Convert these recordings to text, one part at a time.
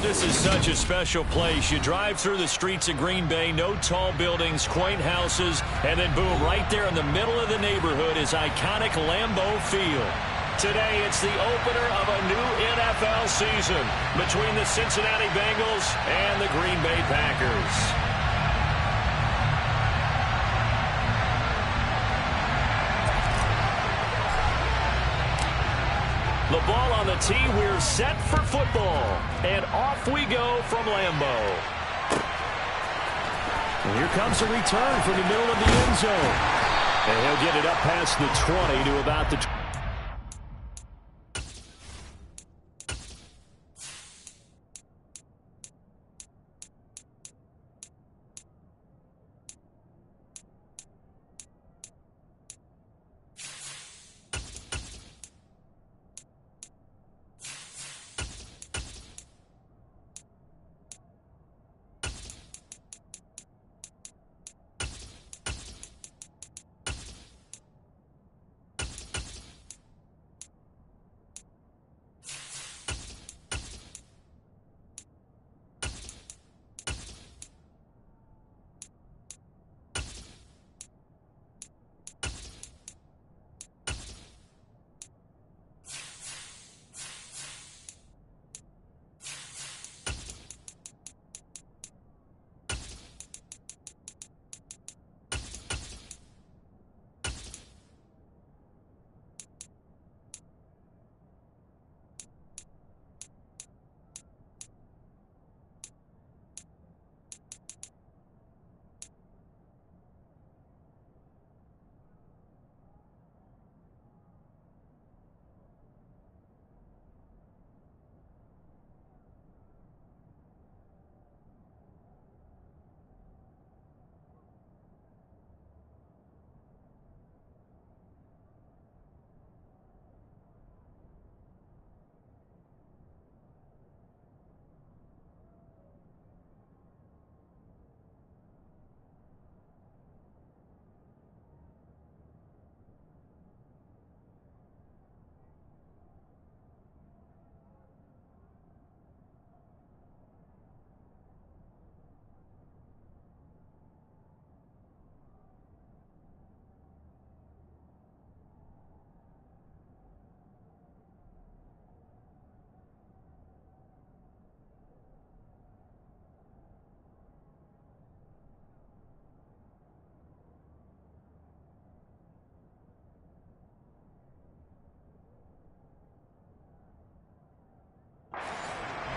This is such a special place. You drive through the streets of Green Bay, no tall buildings, quaint houses, and then boom, right there in the middle of the neighborhood is iconic Lambeau Field. Today, it's the opener of a new NFL season between the Cincinnati Bengals and the Green Bay Packers. The ball on the tee, we're set for football. And off we go from Lambeau. And here comes a return from the middle of the end zone. And he'll get it up past the 20 to about the 20.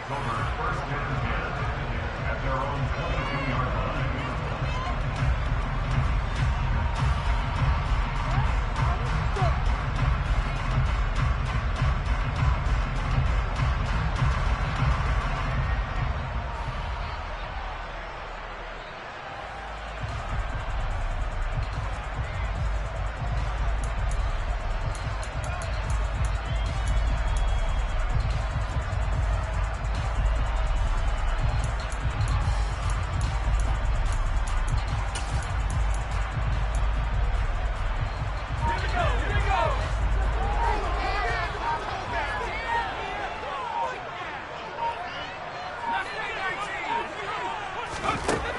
First and 10 at their own 22-yard line.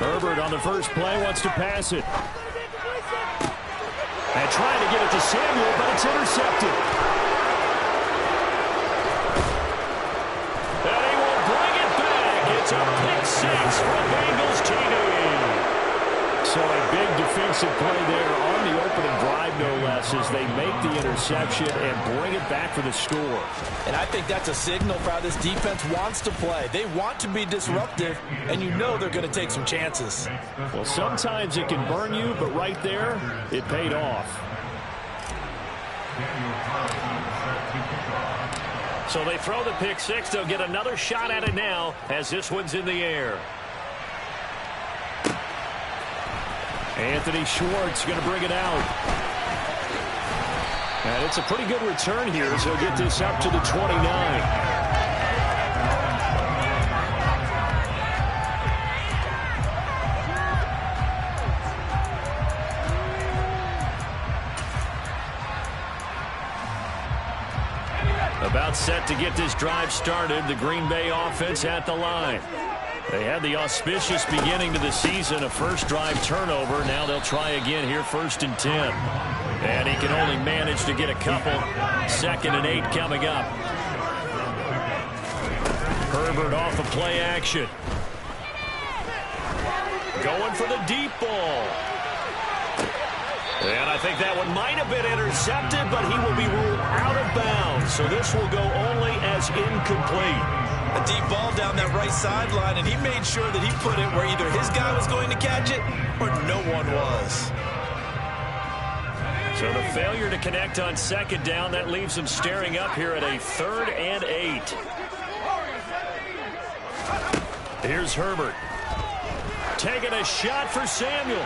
Herbert on the first play wants to pass it. And trying to get it to Samuel, but it's intercepted. And he will bring it back. It's a pick six for Bengals TD. So a big defensive play there on the opening drive, no less, as they make the interception and bring it back for the score. And I think that's a signal for how this defense wants to play. They want to be disruptive, and you know they're going to take some chances. Well, sometimes it can burn you, but right there, it paid off. So they throw the pick six. They'll get another shot at it now as this one's in the air. Anthony Schwartz going to bring it out. And it's a pretty good return here, so he'll get this up to the 29. About set to get this drive started. The Green Bay offense at the line. They had the auspicious beginning to the season, a first drive turnover. Now they'll try again here, 1st and 10. And he can only manage to get a couple. 2nd and 8 coming up. Herbert off of play action. Going for the deep ball. And I think that one might have been intercepted, but he will be ruled out of bounds. So this will go only as incomplete. A deep ball down that right sideline, and he made sure that he put it where either his guy was going to catch it or no one was. So the failure to connect on 2nd down, that leaves him staring up here at a 3rd and 8. Here's Herbert. Taking a shot for Samuel.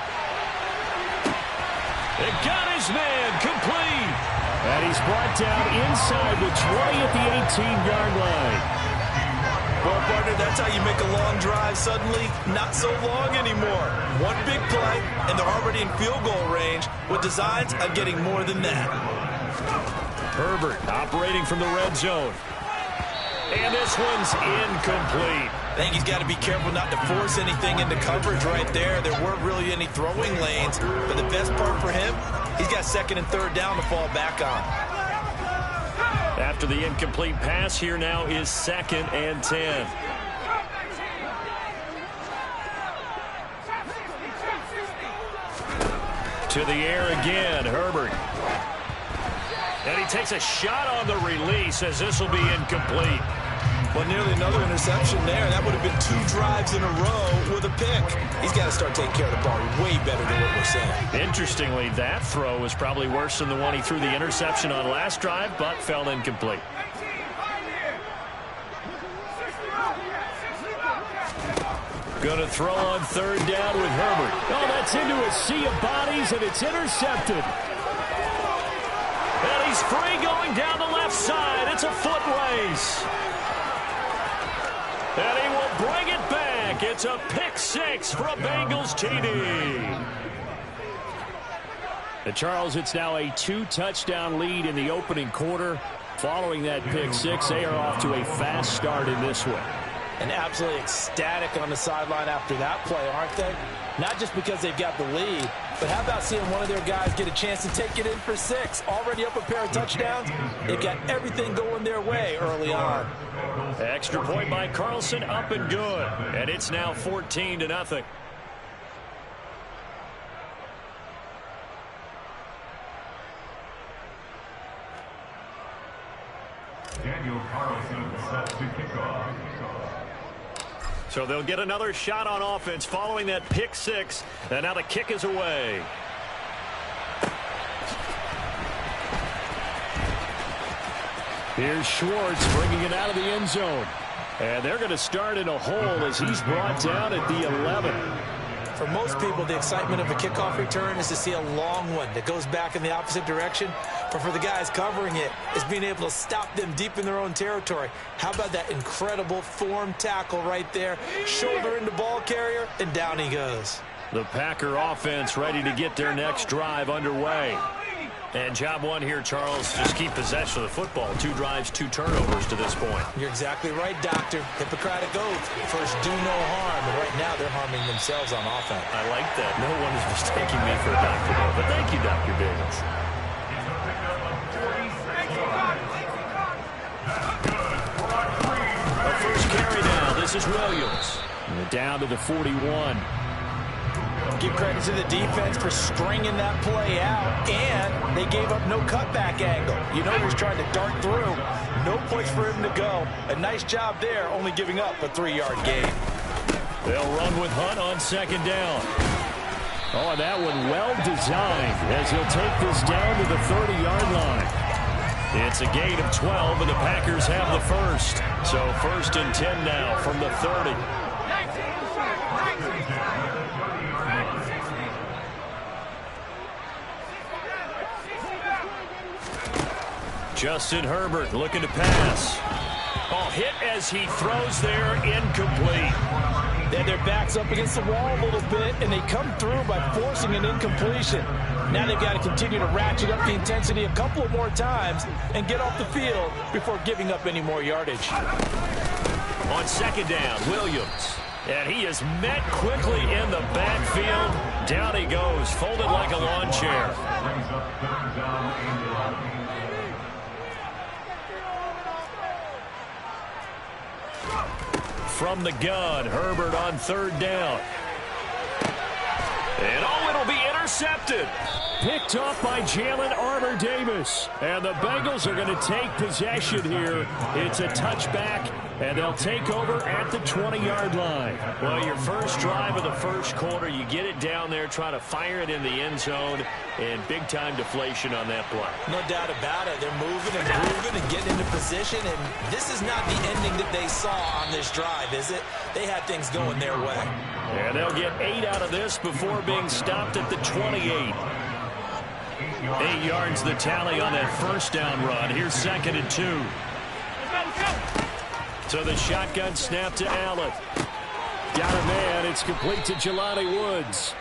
It got his man complete. And he's brought down inside the 20 at the 18-yard line. Well, partner, that's how you make a long drive suddenly not so long anymore. One big play, and they're already in field goal range with designs of getting more than that. Herbert operating from the red zone. And this one's incomplete. I think he's got to be careful not to force anything into coverage right there. There weren't really any throwing lanes. But the best part for him, he's got 2nd and 3rd down to fall back on. After the incomplete pass, here now is 2nd and 10. To the air again, Herbert. And he takes a shot on the release as this will be incomplete. Well, nearly another interception there. That would have been 2 drives in a row with a pick. He's got to start taking care of the ball way better than what we're saying. Interestingly, that throw was probably worse than the one he threw the interception on last drive, but fell incomplete. Going to throw on 3rd down with Herbert. Oh, that's into a sea of bodies, and it's intercepted. And he's free going down the left side. It's a foot race. And he will bring it back. It's a pick 6 for a Bengals TD. And Charles, it's now a 2-touchdown lead in the opening quarter. Following that pick 6, they are off to a fast start in this one. And absolutely ecstatic on the sideline after that play, aren't they? Not just because they've got the lead, but how about seeing one of their guys get a chance to take it in for 6? Already up a pair of touchdowns. They've got everything going their way early on. Extra point by Carlson, up and good. And it's now 14-0. Daniel Carlson set to kick off. So they'll get another shot on offense following that pick 6. And now the kick is away. Here's Schwartz bringing it out of the end zone. And they're going to start in a hole as he's brought down at the 11. For most people, the excitement of a kickoff return is to see a long one that goes back in the opposite direction. But for the guys covering it, it's being able to stop them deep in their own territory. How about that incredible form tackle right there? Shoulder into ball carrier, and down he goes. The Packer offense ready to get their next drive underway. And job one here, Charles, just keep possession of the football. 2 drives, 2 turnovers to this point. You're exactly right, Doctor. Hippocratic oath. First, do no harm. And right now, they're harming themselves on offense. I like that. No one is mistaking me for a doctor, though. But thank you, Dr. Biggins. A first carry now. This is Williams. And down to the 41. Give credit to the defense for stringing that play out, and they gave up no cutback angle. You know he was trying to dart through. No place for him to go. A nice job there, only giving up a 3-yard gain. They'll run with Hunt on 2nd down. Oh, and that one well designed as he'll take this down to the 30-yard line. It's a gain of 12, and the Packers have the first. So 1st and 10 now from the 30. Justin Herbert looking to pass. Oh, hit as he throws there, incomplete. And their back's up against the wall a little bit, and they come through by forcing an incompletion. Now they've got to continue to ratchet up the intensity a couple of more times and get off the field before giving up any more yardage. On second down, Williams. And he is met quickly in the backfield. Down he goes, folded like a lawn chair. From the gun, Herbert on third down. And oh, it'll be intercepted. Picked off by Jalen Armour-Davis. And the Bengals are going to take possession here. It's a touchback, and they'll take over at the 20-yard line. Well, your first drive of the first quarter, you get it down there, try to fire it in the end zone, and big-time deflation on that play. No doubt about it. They're moving and grooving and getting into position, and this is not the ending that they saw on this drive, is it? They had things going their way. And they'll get 8 out of this before being stopped at the 28. 8 yards the tally on that first down run. Here's second and 2. So the shotgun snap to Allen. Got a man. It's complete to Jelani Woods.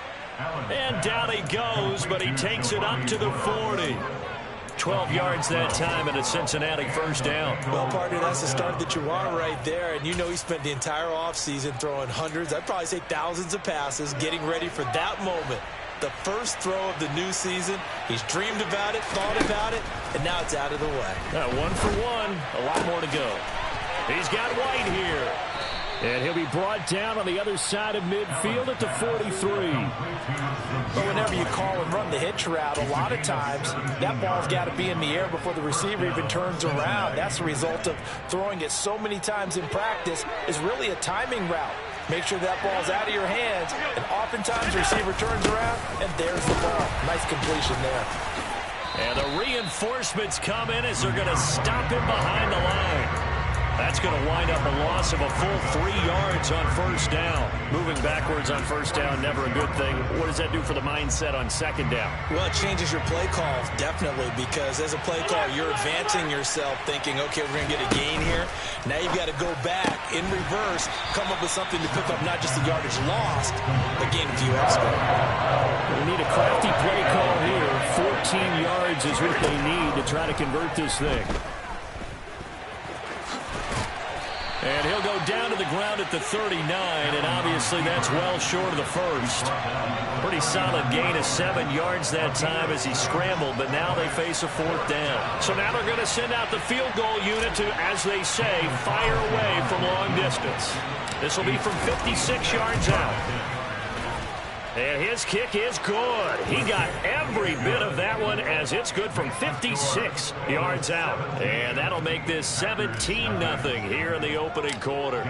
And down he goes, but he takes it up to the 40. 12 yards that time and a Cincinnati first down. Well, partner, that's the start that you want right there. And you know he spent the entire offseason throwing hundreds, I'd probably say thousands of passes, getting ready for that moment. The first throw of the new season. He's dreamed about it, thought about it, and now it's out of the way. 1 for 1. A lot more to go. He's got White here. And he'll be brought down on the other side of midfield at the 43. But whenever you call and run the hitch route, a lot of times that ball's got to be in the air before the receiver even turns around. That's the result of throwing it so many times in practice is really a timing route. Make sure that ball's out of your hands, and oftentimes the receiver turns around, and there's the ball. Nice completion there. And the reinforcements come in as they're going to stop him behind the line. That's going to wind up a loss of a full 3 yards on first down. Moving backwards on first down, never a good thing. What does that do for the mindset on second down? Well, it changes your play call, definitely, because as a play call, you're advancing yourself thinking, okay, we're going to get a gain here. Now you've got to go back in reverse, come up with something to pick up not just the yardage lost, but gain a few extra. We need a crafty play call here. 14 yards is what they need to try to convert this thing. And he'll go down to the ground at the 39, and obviously that's well short of the first. Pretty solid gain of 7 yards that time as he scrambled, but now they face a fourth down. So now they're going to send out the field goal unit to, as they say, fire away from long distance. This will be from 56 yards out. And his kick is good. He got every bit of that one as it's good from 56 yards out. And that'll make this 17-0 here in the opening quarter.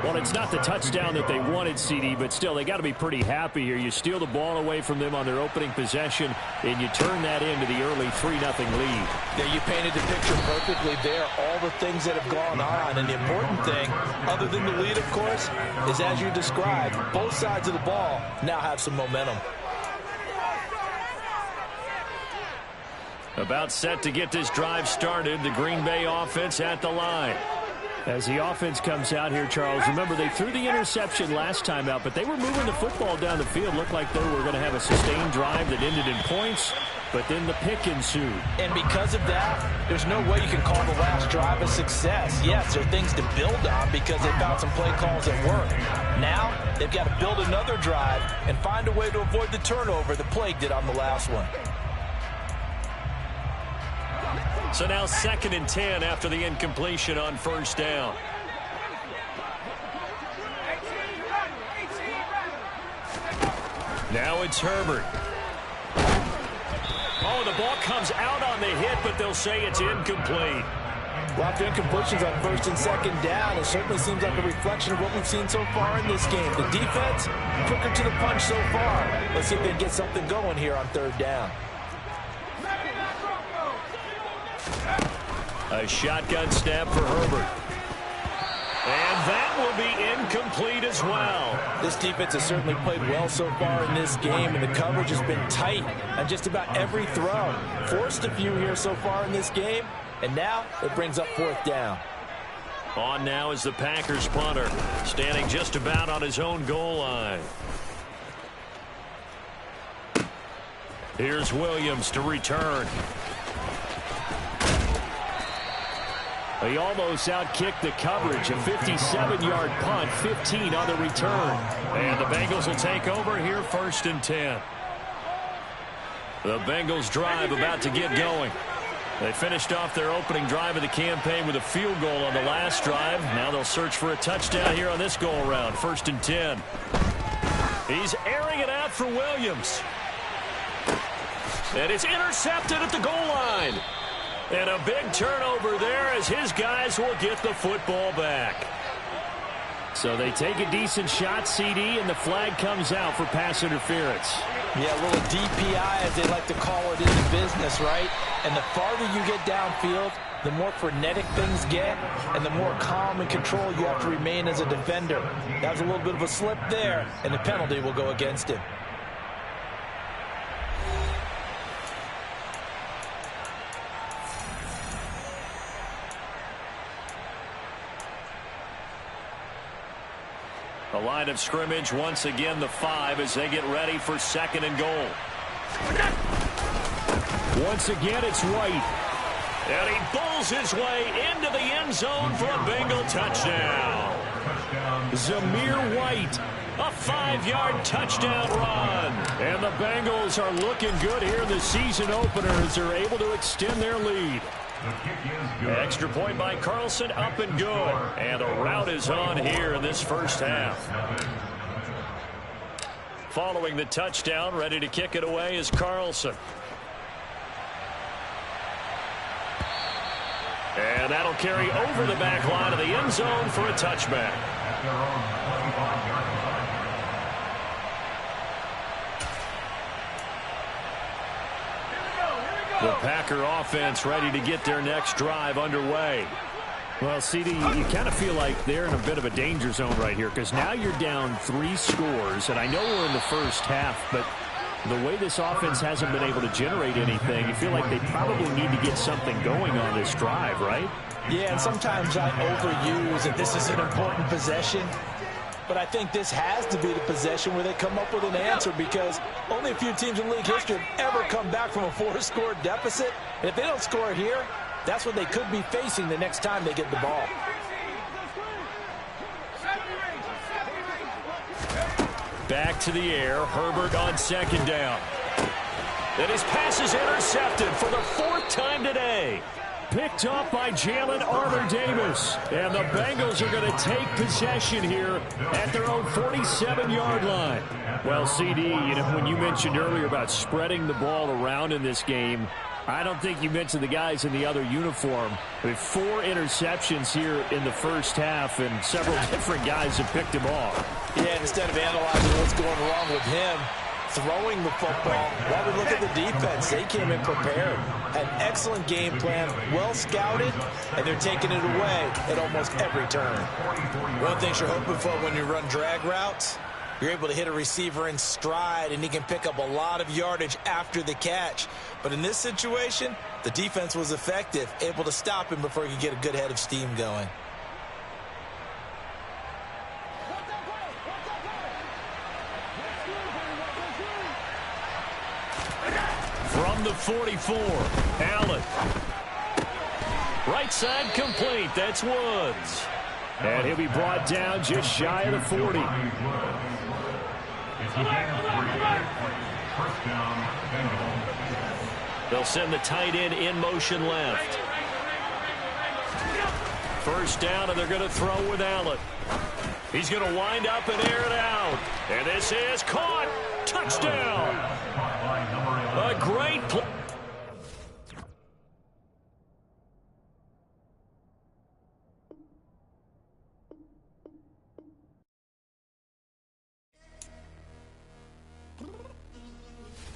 Well, it's not the touchdown that they wanted, CD, but still, they got to be pretty happy here. You steal the ball away from them on their opening possession, and you turn that into the early 3-0 lead. Yeah, you painted the picture perfectly there. All the things that have gone on, and the important thing, other than the lead, of course, is as you described, both sides of the ball now have some momentum. About set to get this drive started, the Green Bay offense at the line. As the offense comes out here, Charles, remember they threw the interception last time out, but they were moving the football down the field. Looked like they were going to have a sustained drive that ended in points, but then the pick ensued. And because of that, there's no way you can call the last drive a success. Yes, there are things to build on because they found some play calls that work. Now, they've got to build another drive and find a way to avoid the turnover that plagued it on the last one. So now 2nd and 10 after the incompletion on first down. Now it's Herbert. Oh, the ball comes out on the hit, but they'll say it's incomplete. Well, after incompletions on 1st and 2nd down, it certainly seems like a reflection of what we've seen so far in this game. The defense, quicker to the punch so far. Let's see if they can get something going here on 3rd down. A shotgun snap for Herbert. And that will be incomplete as well. This defense has certainly played well so far in this game, and the coverage has been tight on just about every throw. Forced a few here so far in this game, and now it brings up 4th down. On now is the Packers punter, standing just about on his own goal line. Here's Williams to return. He almost outkicked the coverage. A 57-yard punt, 15 on the return. And the Bengals will take over here, 1st and 10. The Bengals drive about to get going. They finished off their opening drive of the campaign with a field goal on the last drive. Now they'll search for a touchdown here on this go-around, 1st and 10. He's airing it out for Williams. And it's intercepted at the goal line. And a big turnover there as his guys will get the football back. So they take a decent shot, CD, and the flag comes out for pass interference. Yeah, a little DPI, as they like to call it in the business, right? And the farther you get downfield, the more frenetic things get, and the more calm and control you have to remain as a defender. That was a little bit of a slip there, and the penalty will go against him. The line of scrimmage, once again, the 5 as they get ready for 2nd and goal. Once again, it's White. And he bulls his way into the end zone for a Bengal touchdown. Zamir White, a 5-yard touchdown run. And the Bengals are looking good here in the season opener as they're able to extend their lead. Extra point by Carlson, up and good. And the route is on here in this first half. Following the touchdown, ready to kick it away is Carlson. And that'll carry over the back line of the end zone for a touchback. The Packer offense ready to get their next drive underway. Well, CD, you kind of feel like they're in a bit of a danger zone right here because now you're down 3 scores, and I know we're in the first half, but the way this offense hasn't been able to generate anything, you feel like they probably need to get something going on this drive, right? Yeah, and sometimes I overuse that this is an important possession. But I think this has to be the possession where they come up with an answer because only a few teams in league history have ever come back from a 4-score deficit. And if they don't score here, that's what they could be facing the next time they get the ball. Back to the air. Herbert on 2nd down. And his pass is intercepted for the 4th time today. Picked up by Jalen Armour-Davis. And the Bengals are going to take possession here at their own 47-yard line. Well, CD, you know, when you mentioned earlier about spreading the ball around in this game, I don't think you mentioned the guys in the other uniform. I mean, 4 interceptions here in the first half, and several different guys have picked him off. Yeah, instead of analyzing what's going wrong with him, throwing the football, while we look at the defense, they came in prepared. Had an excellent game plan, well scouted, and they're taking it away at almost every turn. One of the things you're hoping for when you run drag routes, you're able to hit a receiver in stride, and he can pick up a lot of yardage after the catch. But in this situation, the defense was effective, able to stop him before he could get a good head of steam going. From the 44, Allen. Right side complete. That's Woods. And he'll be brought down just shy of the 40. They'll send the tight end in motion left. First down, and they're going to throw with Allen. He's going to wind up and air it out. And this is caught. Touchdown. A great play.